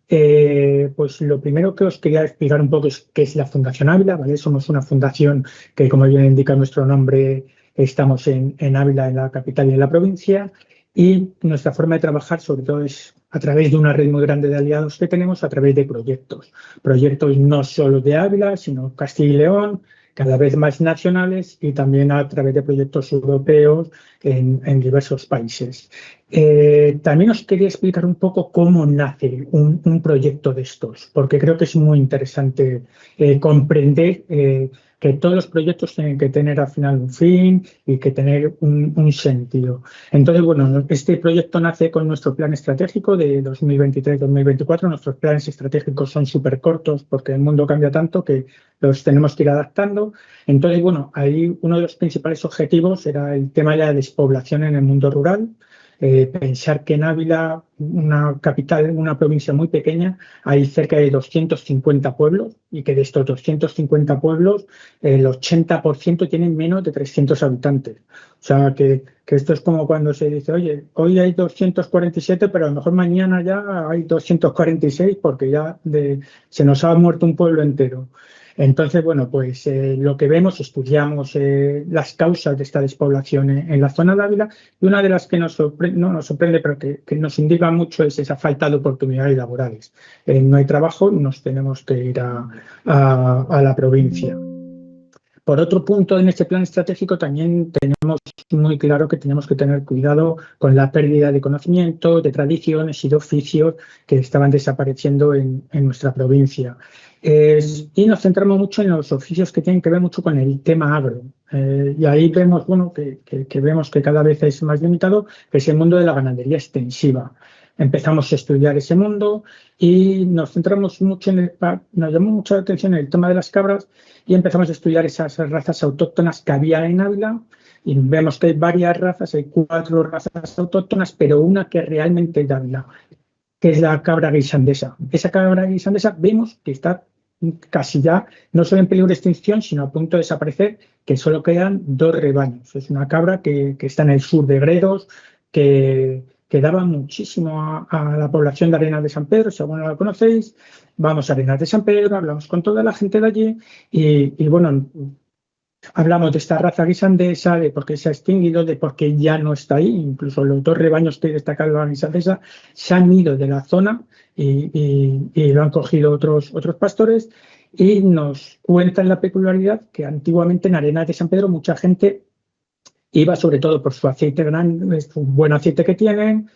Pues lo primero que os quería explicar un poco es qué es la Fundación Ávila, ¿vale? Somos una fundación que, como bien indica nuestro nombre, estamos en Ávila, en la capital y en la provincia, y nuestra forma de trabajar sobre todo es a través de una red muy grande de aliados que tenemos, a través de proyectos. Proyectos no solo de Ávila, sino Castilla y León, cada vez más nacionales y también a través de proyectos europeos en diversos países. También os quería explicar un poco cómo nace un proyecto de estos, porque creo que es muy interesante comprender que todos los proyectos tienen que tener al final un fin y que tener un sentido. Entonces, bueno, este proyecto nace con nuestro plan estratégico de 2023-2024. Nuestros planes estratégicos son súper cortos porque el mundo cambia tanto que los tenemos que ir adaptando. Entonces, bueno, ahí uno de los principales objetivos era el tema de la despoblación en el mundo rural. Pensar que en Ávila, una capital, una provincia muy pequeña, hay cerca de 250 pueblos y que de estos 250 pueblos el 80% tienen menos de 300 habitantes. O sea, que esto es como cuando se dice, oye, hoy hay 247, pero a lo mejor mañana ya hay 246 porque ya se nos ha muerto un pueblo entero. Entonces, bueno, pues lo que vemos, estudiamos las causas de esta despoblación en la zona de Ávila y una de las que no nos sorprende, pero que nos indica mucho es esa falta de oportunidades laborales. No hay trabajo, nos tenemos que ir a la provincia. Por otro punto, en este plan estratégico también tenemos muy claro que tenemos que tener cuidado con la pérdida de conocimiento, de tradiciones y de oficios que estaban desapareciendo en nuestra provincia. Y nos centramos mucho en los oficios que tienen que ver mucho con el tema agro. Y ahí vemos, bueno, que vemos que cada vez es más limitado, que es el mundo de la ganadería extensiva. Empezamos a estudiar ese mundo y nos centramos mucho nos llamó mucho la atención el tema de las cabras y empezamos a estudiar esas razas autóctonas que había en Ávila y vemos que hay varias razas, hay 4 razas autóctonas, pero una que realmente es de Ávila, que es la cabra guisandesa. Esa cabra guisandesa vemos que está casi ya no solo en peligro de extinción, sino a punto de desaparecer, que solo quedan 2 rebaños. Es una cabra que está en el sur de Gredos, que daba muchísimo a la población de Arenas de San Pedro, si alguno la conocéis. Vamos a Arenas de San Pedro, hablamos con toda la gente de allí y bueno, hablamos de esta raza guisandesa, de por qué se ha extinguido, de por qué ya no está ahí. Incluso los 2 rebaños que destacan la guisandesa se han ido de la zona y lo han cogido otros pastores. Y nos cuentan la peculiaridad que antiguamente en Arenas de San Pedro mucha gente iba sobre todo por su aceite grande, su buen aceite que tienen,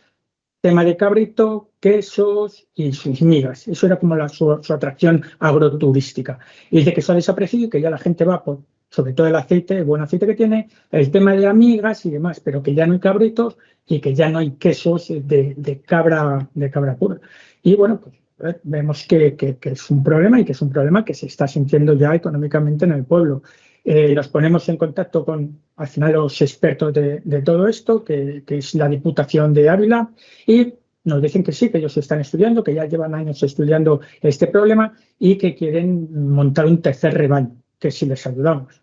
tema de cabrito, quesos y sus migas. Eso era como su atracción agroturística. Y de que eso ha desaparecido y que ya la gente va por, sobre todo el aceite, el buen aceite que tiene, el tema de amigas y demás, pero que ya no hay cabritos y que ya no hay quesos de cabra pura. Y bueno, pues vemos que es un problema y que es un problema que se está sintiendo ya económicamente en el pueblo. Nos ponemos en contacto con, al final, los expertos de todo esto, que es la Diputación de Ávila, y nos dicen que sí, que ellos están estudiando, que ya llevan años estudiando este problema y que quieren montar un tercer rebaño, que si les ayudamos.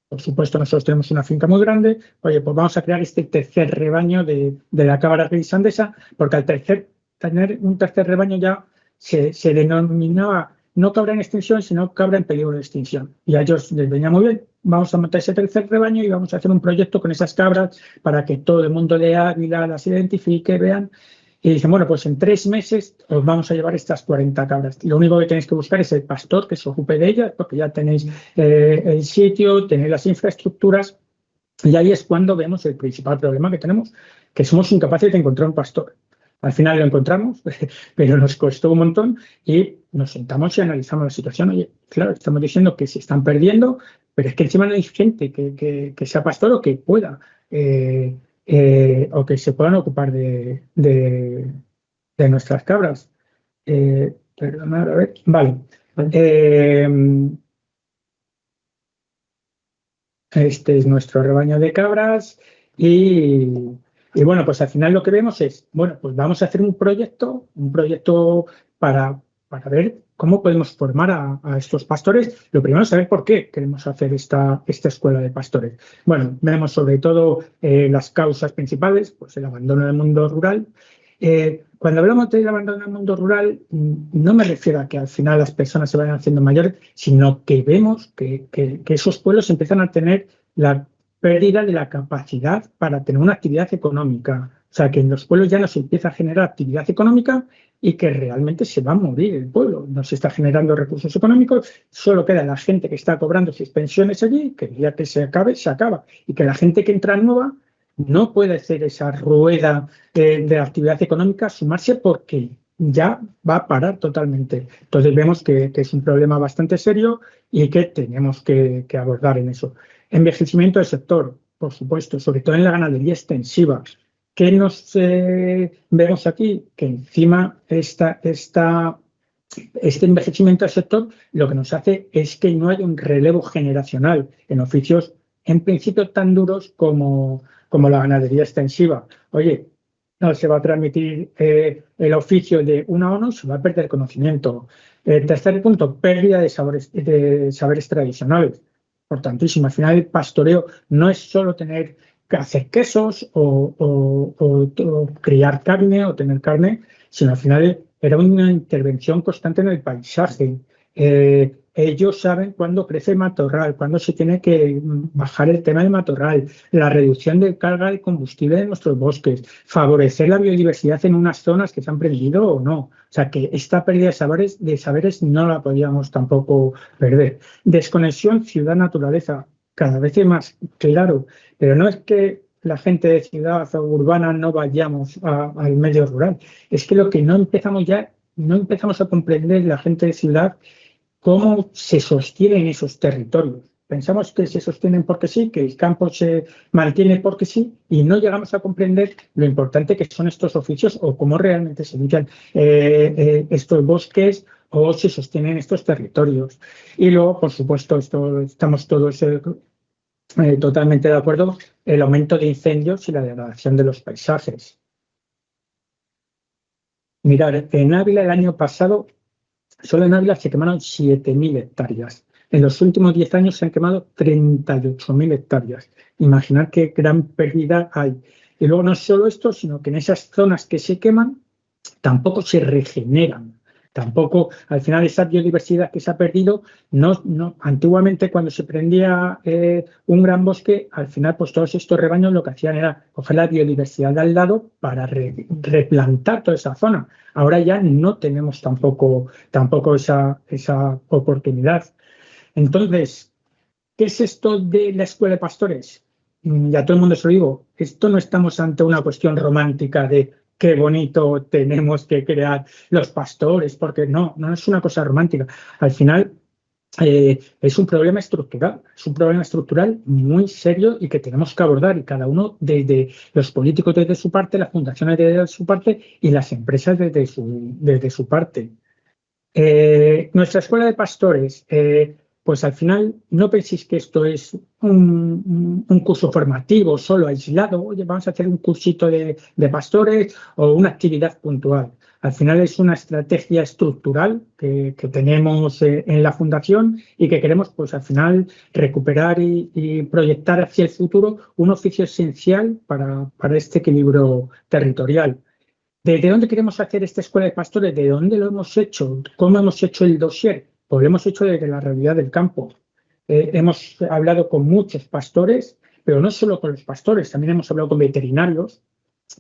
Por supuesto, nosotros tenemos una finca muy grande, oye, pues vamos a crear este tercer rebaño de la cabra grisandesa, porque al tener un tercer rebaño ya se denominaba no cabra en extinción, sino cabra en peligro de extinción. Y a ellos les venía muy bien, vamos a montar ese tercer rebaño y vamos a hacer un proyecto con esas cabras para que todo el mundo de Ávila las identifique, vean. Y dicen, bueno, pues en 3 meses os vamos a llevar estas 40 cabras. Lo único que tenéis que buscar es el pastor que se ocupe de ellas, porque ya tenéis el sitio, tenéis las infraestructuras. Y ahí es cuando vemos el principal problema que tenemos, que somos incapaces de encontrar un pastor. Al final lo encontramos, pero nos costó un montón y nos sentamos y analizamos la situación. Oye, claro, estamos diciendo que se están perdiendo, pero es que encima no hay gente que sea pastor o que pueda, o que se puedan ocupar de nuestras cabras. Perdonad, a ver, vale. Eh, Este es nuestro rebaño de cabras y bueno, pues al final lo que vemos es, bueno, pues vamos a hacer un proyecto para ver cómo podemos formar a estos pastores. Lo primero es saber por qué queremos hacer esta escuela de pastores. Bueno, vemos sobre todo las causas principales, pues el abandono del mundo rural, cuando hablamos del abandono del mundo rural, no me refiero a que al final las personas se vayan haciendo mayores, sino que vemos que esos pueblos empiezan a tener la pérdida de la capacidad para tener una actividad económica. O sea, que en los pueblos ya no se empieza a generar actividad económica y que realmente se va a morir el pueblo. No se está generando recursos económicos, solo queda la gente que está cobrando sus pensiones allí, que el día que se acabe, se acaba. Y que la gente que entra nueva no puede hacer esa rueda de actividad económica, sumarse porque ya va a parar totalmente. Entonces vemos que es un problema bastante serio y que tenemos que abordar en eso. Envejecimiento del sector, por supuesto, sobre todo en la ganadería extensiva. ¿Qué nos vemos aquí? Que encima este envejecimiento del sector lo que nos hace es que no hay un relevo generacional en oficios en principio tan duros como la ganadería extensiva. Oye, no se va a transmitir el oficio de uno a uno, se va a perder conocimiento. Tercer punto, pérdida de saberes tradicionales. Importantísimo. Al final el pastoreo no es solo tener que hacer quesos o criar carne o tener carne, sino al final era una intervención constante en el paisaje. Ellos saben cuándo crece el matorral, cuándo se tiene que bajar el tema del matorral, la reducción de carga de combustible de nuestros bosques, favorecer la biodiversidad en unas zonas que se han perdido o no. O sea que esta pérdida de saberes no la podíamos tampoco perder. Desconexión ciudad-naturaleza, cada vez es más claro, pero no es que la gente de ciudad o urbana no vayamos al medio rural, es que lo que no empezamos a comprender la gente de ciudad cómo se sostienen esos territorios. Pensamos que se sostienen porque sí, que el campo se mantiene porque sí, y no llegamos a comprender lo importante que son estos oficios o cómo realmente se limpian estos bosques o se sostienen estos territorios. Y luego, por supuesto, estamos todos totalmente de acuerdo, el aumento de incendios y la degradación de los paisajes. Mirad, en Ávila el año pasado, solo en Ávila se quemaron 7.000 hectáreas. En los últimos 10 años se han quemado 38.000 hectáreas. Imaginar qué gran pérdida hay. Y luego no es solo esto, sino que en esas zonas que se queman tampoco se regeneran. Tampoco, al final, esa biodiversidad que se ha perdido, antiguamente cuando se prendía un gran bosque, al final, pues todos estos rebaños lo que hacían era coger la biodiversidad de al lado para replantar toda esa zona. Ahora ya no tenemos tampoco esa oportunidad. Entonces, ¿qué es esto de la escuela de pastores? Ya todo el mundo se lo digo, esto no estamos ante una cuestión romántica de qué bonito tenemos que crear los pastores, porque no es una cosa romántica. Al final es un problema estructural muy serio y que tenemos que abordar, y cada uno desde los políticos desde su parte, las fundaciones desde su parte y las empresas desde su parte. Nuestra escuela de pastores, pues al final no penséis que esto es un curso formativo solo aislado. Oye, vamos a hacer un cursito de pastores o una actividad puntual. Al final es una estrategia estructural que tenemos en la fundación y que queremos, pues al final, recuperar y proyectar hacia el futuro un oficio esencial para este equilibrio territorial. ¿Desde dónde queremos hacer esta escuela de pastores? ¿De dónde lo hemos hecho? ¿Cómo hemos hecho el dossier? Pues lo hemos hecho desde la realidad del campo. Hemos hablado con muchos pastores, pero no solo con los pastores, también hemos hablado con veterinarios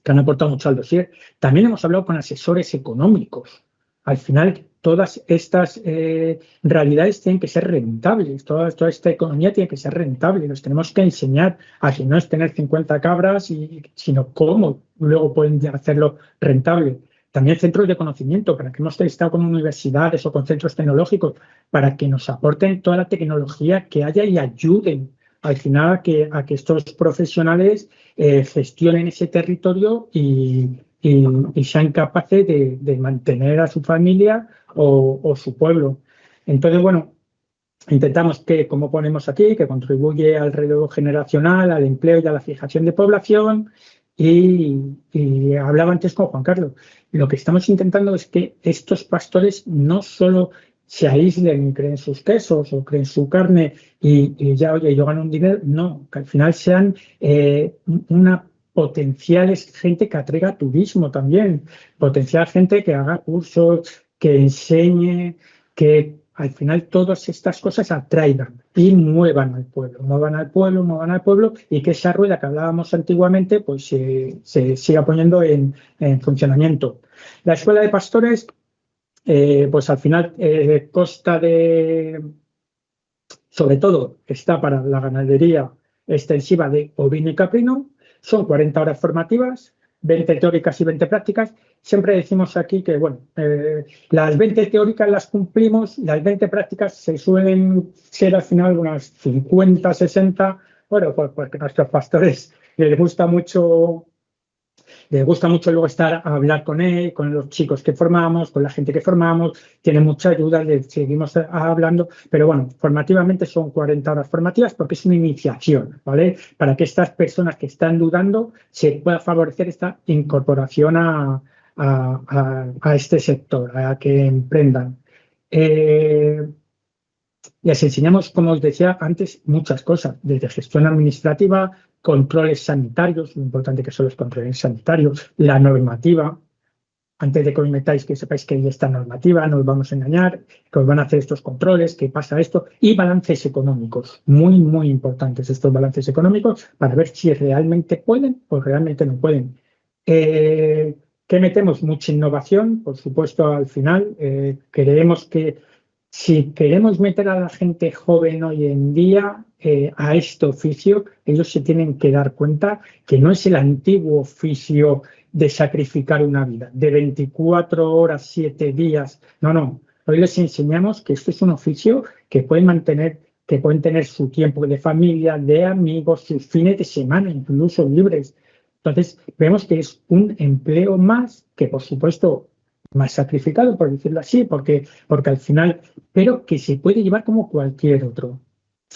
que han aportado mucho al dossier. También hemos hablado con asesores económicos. Al final, todas estas realidades tienen que ser rentables, toda esta economía tiene que ser rentable. Nos tenemos que enseñar a que no es tener 50 cabras, sino cómo luego pueden hacerlo rentable. También centros de conocimiento, para que hemos estado con universidades o con centros tecnológicos, para que nos aporten toda la tecnología que haya y ayuden al final a que estos profesionales gestionen ese territorio y sean capaces de mantener a su familia o su pueblo. Entonces, bueno, intentamos que, como ponemos aquí, que contribuye al relevo generacional, al empleo y a la fijación de población. Y hablaba antes con Juan Carlos, lo que estamos intentando es que estos pastores no solo se aíslen y creen sus quesos o creen su carne y ya, oye, yo gano un dinero, no, que al final sean una potencial es gente que atraiga turismo también, potencial gente que haga cursos, que enseñe, que al final todas estas cosas atraigan y muevan al pueblo, muevan al pueblo y que esa rueda que hablábamos antiguamente pues se siga poniendo en funcionamiento. La Escuela de Pastores, pues al final consta de, sobre todo, está para la ganadería extensiva de ovino y caprino, son 40 horas formativas, 20 teóricas y 20 prácticas. Siempre decimos aquí que, bueno, las 20 teóricas las cumplimos, las 20 prácticas se suelen ser al final unas 50, 60, bueno, pues porque a nuestros pastores les gusta mucho luego estar a hablar con él, con los chicos que formamos, con la gente que formamos, tiene mucha ayuda, le seguimos hablando, pero bueno, formativamente son 40 horas formativas porque es una iniciación, ¿vale? Para que estas personas que están dudando se pueda favorecer esta incorporación a este sector, a que emprendan. Les enseñamos, como os decía antes, muchas cosas, desde gestión administrativa, controles sanitarios, lo importante que son los controles sanitarios, la normativa. Antes de que os metáis, que sepáis que hay esta normativa, no os vamos a engañar, que os van a hacer estos controles, que pasa esto, y balances económicos, muy, muy importantes estos balances económicos, para ver si realmente pueden o realmente no pueden. ¿Qué metemos? Mucha innovación, por supuesto, al final. Creemos que si queremos meter a la gente joven hoy en día a este oficio, ellos se tienen que dar cuenta que no es el antiguo oficio de sacrificar una vida, de 24 horas, 7 días. No, no. Hoy les enseñamos que esto es un oficio que pueden mantener, que pueden tener su tiempo de familia, de amigos, sus fines de semana, incluso libres. Entonces, vemos que es un empleo más que, por supuesto, más sacrificado, por decirlo así, porque al final, pero que se puede llevar como cualquier otro.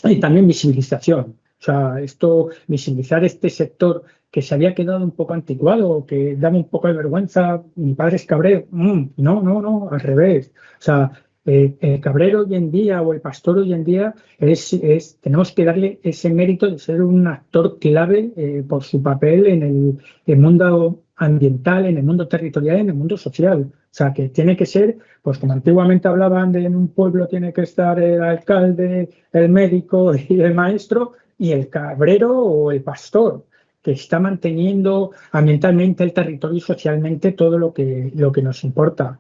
Y también visibilización. O sea, visibilizar este sector que se había quedado un poco anticuado, que daba un poco de vergüenza. Mi padre es cabrero. No, al revés. O sea, el cabrero hoy en día o el pastor hoy en día tenemos que darle ese mérito de ser un actor clave por su papel en el mundo ambiental, en el mundo territorial, en el mundo social. O sea, que tiene que ser, pues como antiguamente hablaban de en un pueblo tiene que estar el alcalde, el médico y el maestro, y el cabrero o el pastor, que está manteniendo ambientalmente el territorio y socialmente todo lo que nos importa.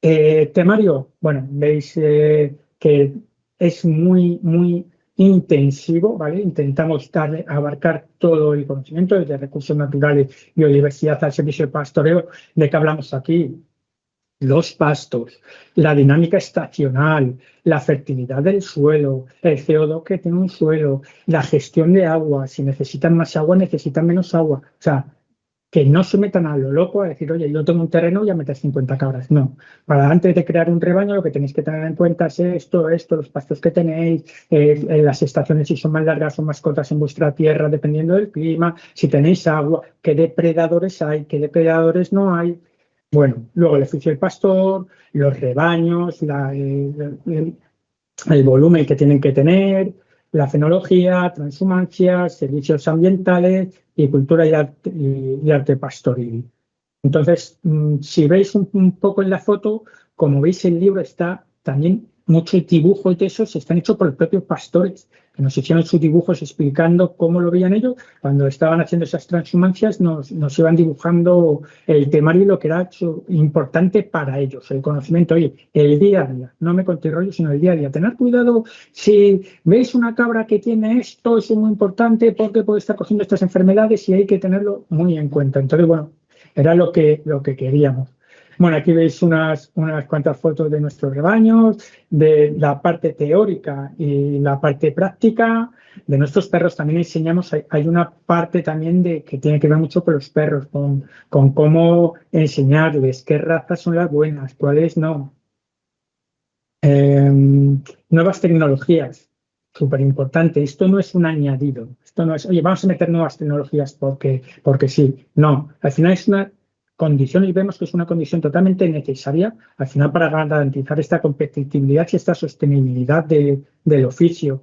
Temario, bueno, veis que es muy, muy intensivo, ¿vale? Intentamos abarcar todo el conocimiento, desde recursos naturales, biodiversidad al servicio del pastoreo, de que hablamos aquí, los pastos, la dinámica estacional, la fertilidad del suelo, el CO2 que tiene un suelo, la gestión de agua, si necesitan más agua, necesitan menos agua. O sea, que no se metan a lo loco a decir, oye, yo tengo un terreno, voy a meter 50 cabras. No. Para antes de crear un rebaño, lo que tenéis que tener en cuenta es esto, los pastos que tenéis, las estaciones si son más largas o más cortas en vuestra tierra, dependiendo del clima, si tenéis agua, qué depredadores hay, qué depredadores no hay. Bueno, luego el oficio del pastor, los rebaños, el volumen que tienen que tener, la fenología, transhumancias, servicios ambientales y cultura y arte pastoril. Entonces, si veis un poco en la foto, como veis el libro está también muchos dibujos de esos están hechos por los propios pastores, que nos hicieron sus dibujos explicando cómo lo veían ellos. Cuando estaban haciendo esas transhumancias nos iban dibujando el temario y lo que era importante para ellos, el conocimiento, oye, el día a día, no me contéis rollo, sino el día a día. Tener cuidado si veis una cabra que tiene esto, eso es muy importante porque puede estar cogiendo estas enfermedades y hay que tenerlo muy en cuenta. Entonces, bueno, era lo que queríamos. Bueno, aquí veis unas cuantas fotos de nuestros rebaños, de la parte teórica y la parte práctica. De nuestros perros también enseñamos, hay una parte también que tiene que ver mucho con los perros, con cómo enseñarles qué razas son las buenas, cuáles no. Nuevas tecnologías, súper importante. Esto no es un añadido. Esto no es, oye, vamos a meter nuevas tecnologías porque sí. No, al final es una condición y vemos que es una condición totalmente necesaria al final para garantizar esta competitividad y esta sostenibilidad del oficio.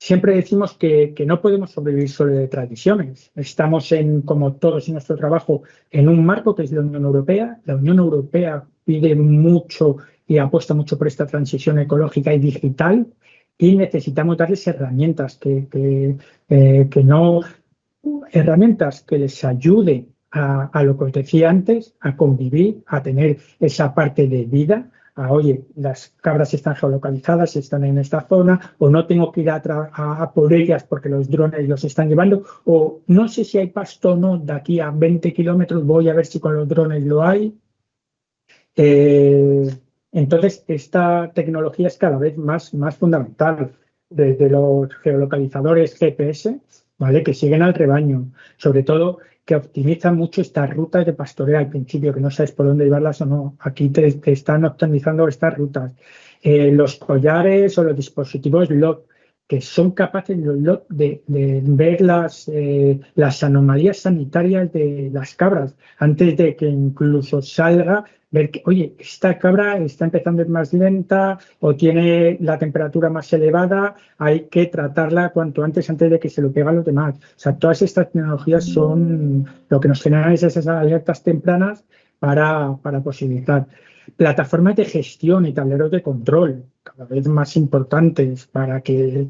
siempre decimos que no podemos sobrevivir solo de tradiciones. Estamos como todos en nuestro trabajo, en un marco que es la Unión Europea. La Unión Europea pide mucho y apuesta mucho por esta transición ecológica y digital y necesitamos darles herramientas que no herramientas que les ayuden a lo que os decía antes, a convivir, a tener esa parte de vida, oye, las cabras están geolocalizadas, están en esta zona, o no tengo que ir a por ellas porque los drones los están llevando, o no sé si hay pasto o no, de aquí a 20 kilómetros voy a ver si con los drones lo hay. Eh, entonces, esta tecnología es cada vez más fundamental, desde los geolocalizadores GPS, ¿vale? Que siguen al rebaño, sobre todo que optimizan mucho estas rutas de pastoreo al principio, que no sabes por dónde llevarlas o no. Aquí te están optimizando estas rutas. Los collares o los dispositivos LOT, que son capaces los LOT de ver las anomalías sanitarias de las cabras antes de que incluso salga, ver que, oye, esta cabra está empezando a ir más lenta o tiene la temperatura más elevada, hay que tratarla cuanto antes de que se lo pegue a los demás. O sea, todas estas tecnologías son lo que nos generan esas alertas tempranas para posibilitar. Plataformas de gestión y tableros de control, cada vez más importantes para que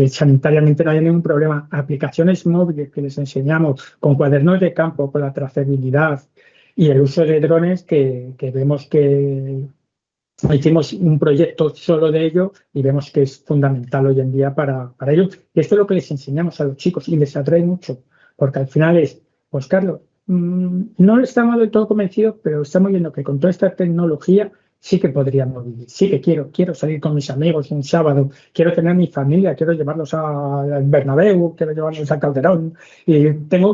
sanitariamente no haya ningún problema. Aplicaciones móviles que les enseñamos con cuadernos de campo, con la trazabilidad y el uso de drones que vemos que hicimos un proyecto solo de ello y vemos que es fundamental hoy en día para ello. Y esto es lo que les enseñamos a los chicos y les atrae mucho, porque al final es, pues Carlos, no estamos del todo convencidos, pero estamos viendo que con toda esta tecnología sí que podríamos vivir, sí que quiero salir con mis amigos un sábado, quiero tener mi familia, quiero llevarlos al Bernabéu, quiero llevarlos a Calderón y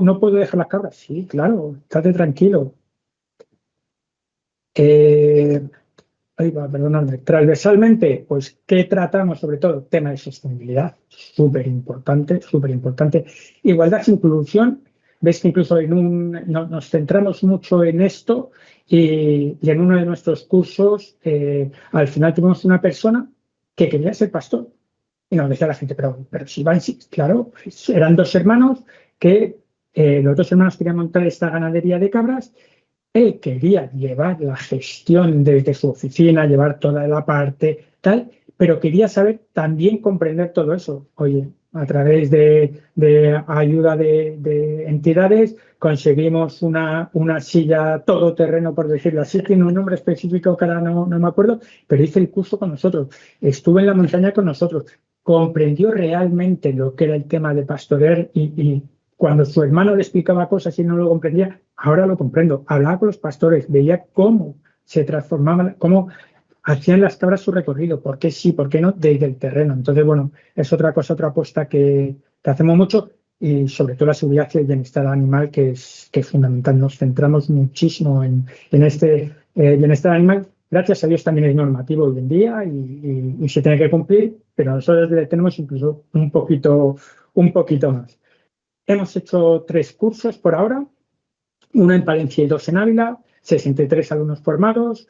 no puedo dejar las cabras. Sí, claro, estate tranquilo. Ahí va, perdonadme. Transversalmente, pues, ¿qué tratamos? Sobre todo, tema de sostenibilidad, súper importante, súper importante. Igualdad e inclusión. Ves que incluso nos centramos mucho en esto y en uno de nuestros cursos, al final tuvimos una persona que quería ser pastor. Y nos decía la gente, pero si van, sí, claro, eran dos hermanos que los dos hermanos querían montar esta ganadería de cabras. Él quería llevar la gestión desde su oficina, llevar toda la parte tal, pero quería saber también comprender todo eso. Oye, a través de ayuda de entidades conseguimos una silla todoterreno, por decirlo así, tiene un nombre específico que ahora no me acuerdo, pero hizo el curso con nosotros, estuvo en la montaña con nosotros, comprendió realmente lo que era el tema de pastorear y cuando su hermano le explicaba cosas y no lo comprendía, ahora lo comprendo. Hablaba con los pastores, veía cómo se transformaban, cómo hacían las cabras su recorrido, por qué sí, por qué no, desde el terreno. Entonces, bueno, es otra cosa, otra apuesta que hacemos mucho y sobre todo la seguridad y el bienestar animal, que es fundamental. Nos centramos muchísimo en este bienestar animal. Gracias a Dios también es normativo hoy en día y se tiene que cumplir, pero nosotros le tenemos incluso un poquito más. Hemos hecho 3 cursos por ahora, uno en Palencia y 2 en Ávila, 63 alumnos formados.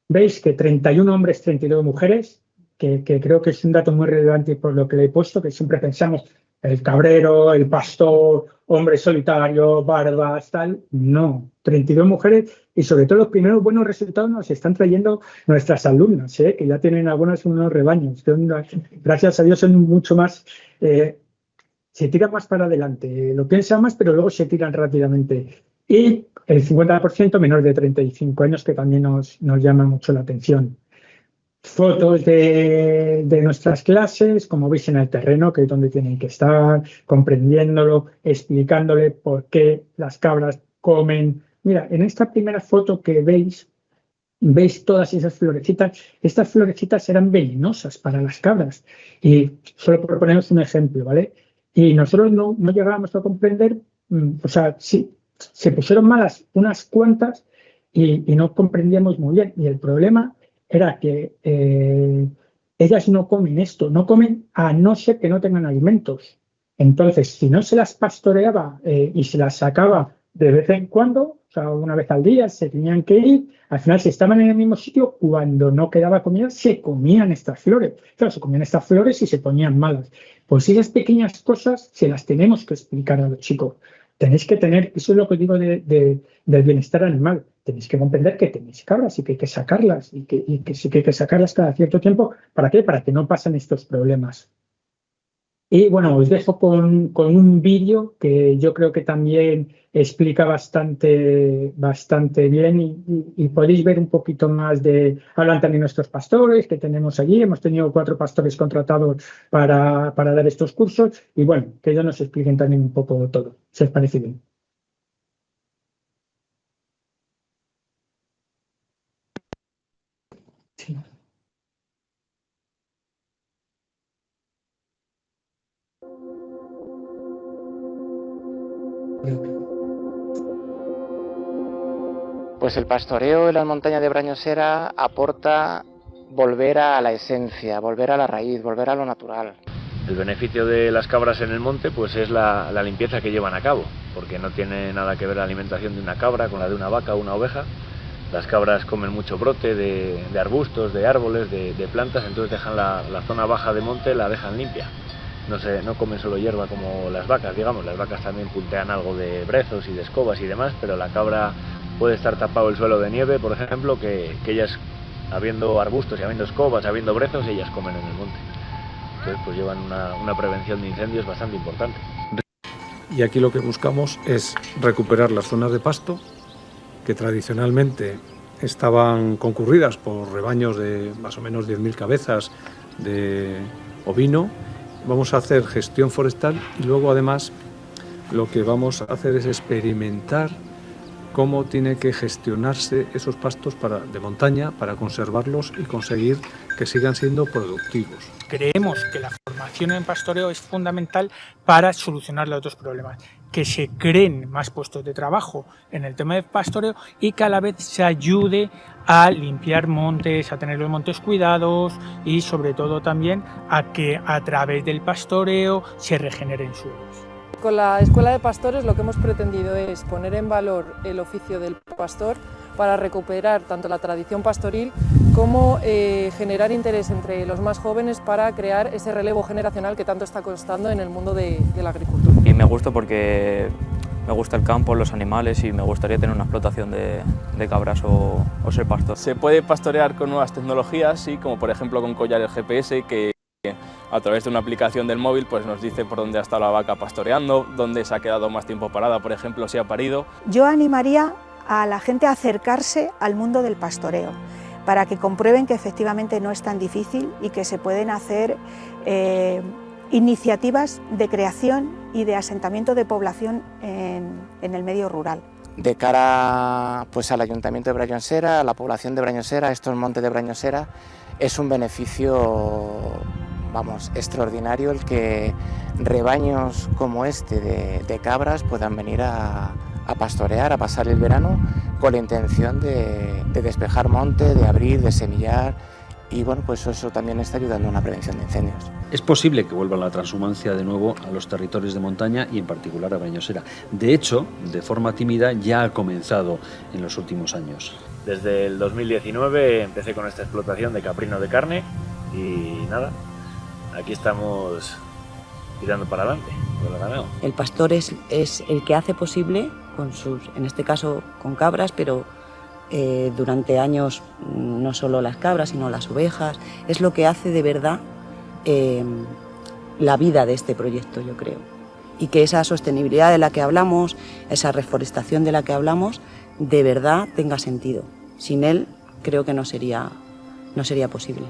Veis que 31 hombres, 32 mujeres, que creo que es un dato muy relevante por lo que le he puesto, que siempre pensamos el cabrero, el pastor, hombre solitario, barbas, tal. No, 32 mujeres y sobre todo los primeros buenos resultados nos están trayendo nuestras alumnas, que ya tienen algunas unos rebaños. Gracias a Dios son mucho más... se tiran más para adelante, lo piensan más, pero luego se tiran rápidamente. Y el 50% menor de 35 años, que también nos llama mucho la atención. Fotos de nuestras clases, como veis en el terreno, que es donde tienen que estar, comprendiéndolo, explicándole por qué las cabras comen. Mira, en esta primera foto que veis todas esas florecitas. Estas florecitas eran venenosas para las cabras. Y solo por poneros un ejemplo, ¿vale? Y nosotros no llegábamos a comprender, o sea, sí, se pusieron malas unas cuantas y no comprendíamos muy bien. Y el problema era que ellas no comen esto, no comen a no ser que no tengan alimentos. Entonces, si no se las pastoreaba y se las sacaba de vez en cuando, sea, una vez al día se tenían que ir. Al final, si estaban en el mismo sitio, cuando no quedaba comida, se comían estas flores. Claro, se comían estas flores y se ponían malas. Pues esas pequeñas cosas se las tenemos que explicar a los chicos. Tenéis que tener, eso es lo que digo del bienestar animal. Tenéis que comprender que tenéis cabras y que hay que sacarlas y que sí que hay que sacarlas cada cierto tiempo. ¿Para qué? Para que no pasen estos problemas. Y bueno, os dejo con un vídeo que yo creo que también explica bastante bien y podéis ver un poquito más hablan también nuestros pastores que tenemos allí. Hemos tenido 4 pastores contratados para dar estos cursos y bueno, que ellos nos expliquen también un poco todo, si os parece bien. Sí. Pues el pastoreo en las montañas de Brañosera aporta volver a la esencia, volver a la raíz, volver a lo natural. El beneficio de las cabras en el monte pues es la limpieza que llevan a cabo, porque no tiene nada que ver la alimentación de una cabra con la de una vaca o una oveja. Las cabras comen mucho brote de arbustos, de árboles, de plantas, entonces dejan la zona baja de monte, la dejan limpia. No comen solo hierba como las vacas, digamos. Las vacas también puntean algo de brezos y de escobas y demás, pero la cabra puede estar tapado el suelo de nieve, por ejemplo, que ellas, habiendo arbustos y habiendo escobas, habiendo brezos, ellas comen en el monte. Entonces pues llevan una prevención de incendios bastante importante. Y aquí lo que buscamos es recuperar las zonas de pasto que tradicionalmente estaban concurridas por rebaños de más o menos 10.000 cabezas de ovino. Vamos a hacer gestión forestal y luego además lo que vamos a hacer es experimentar cómo tiene que gestionarse esos pastos de montaña para conservarlos y conseguir que sigan siendo productivos. Creemos que la formación en pastoreo es fundamental para solucionar los otros problemas, que se creen más puestos de trabajo en el tema del pastoreo y que a la vez se ayude a limpiar montes, a tener los montes cuidados y sobre todo también a que a través del pastoreo se regeneren suelos. Con la Escuela de Pastores lo que hemos pretendido es poner en valor el oficio del pastor para recuperar tanto la tradición pastoril como generar interés entre los más jóvenes para crear ese relevo generacional que tanto está costando en el mundo de la agricultura. Y me gusta porque me gusta el campo, los animales y me gustaría tener una explotación de cabras o ser pastor. Se puede pastorear con nuevas tecnologías, sí, como por ejemplo con collares GPS que a través de una aplicación del móvil pues nos dice por dónde ha estado la vaca pastoreando, dónde se ha quedado más tiempo parada, por ejemplo, si ha parido. Yo animaría a la gente a acercarse al mundo del pastoreo para que comprueben que efectivamente no es tan difícil y que se pueden hacer iniciativas de creación y de asentamiento de población en el medio rural. De cara pues, al Ayuntamiento de Brañosera, a la población de Brañosera, estos montes de Brañosera, es un beneficio extraordinario el que rebaños como este de cabras puedan venir a pastorear, a pasar el verano con la intención de despejar monte, de abrir, de semillar y bueno, pues eso también está ayudando a una prevención de incendios. Es posible que vuelva la transhumancia de nuevo a los territorios de montaña y en particular a Brañosera. De hecho, de forma tímida ya ha comenzado en los últimos años. Desde el 2019 empecé con esta explotación de caprino de carne y nada, aquí estamos tirando para adelante con el ganado. El pastor es el que hace posible, en este caso con cabras, pero durante años no solo las cabras, sino las ovejas, es lo que hace de verdad la vida de este proyecto, yo creo. Y que esa sostenibilidad de la que hablamos, esa reforestación de la que hablamos, de verdad tenga sentido. Sin él creo que no sería posible.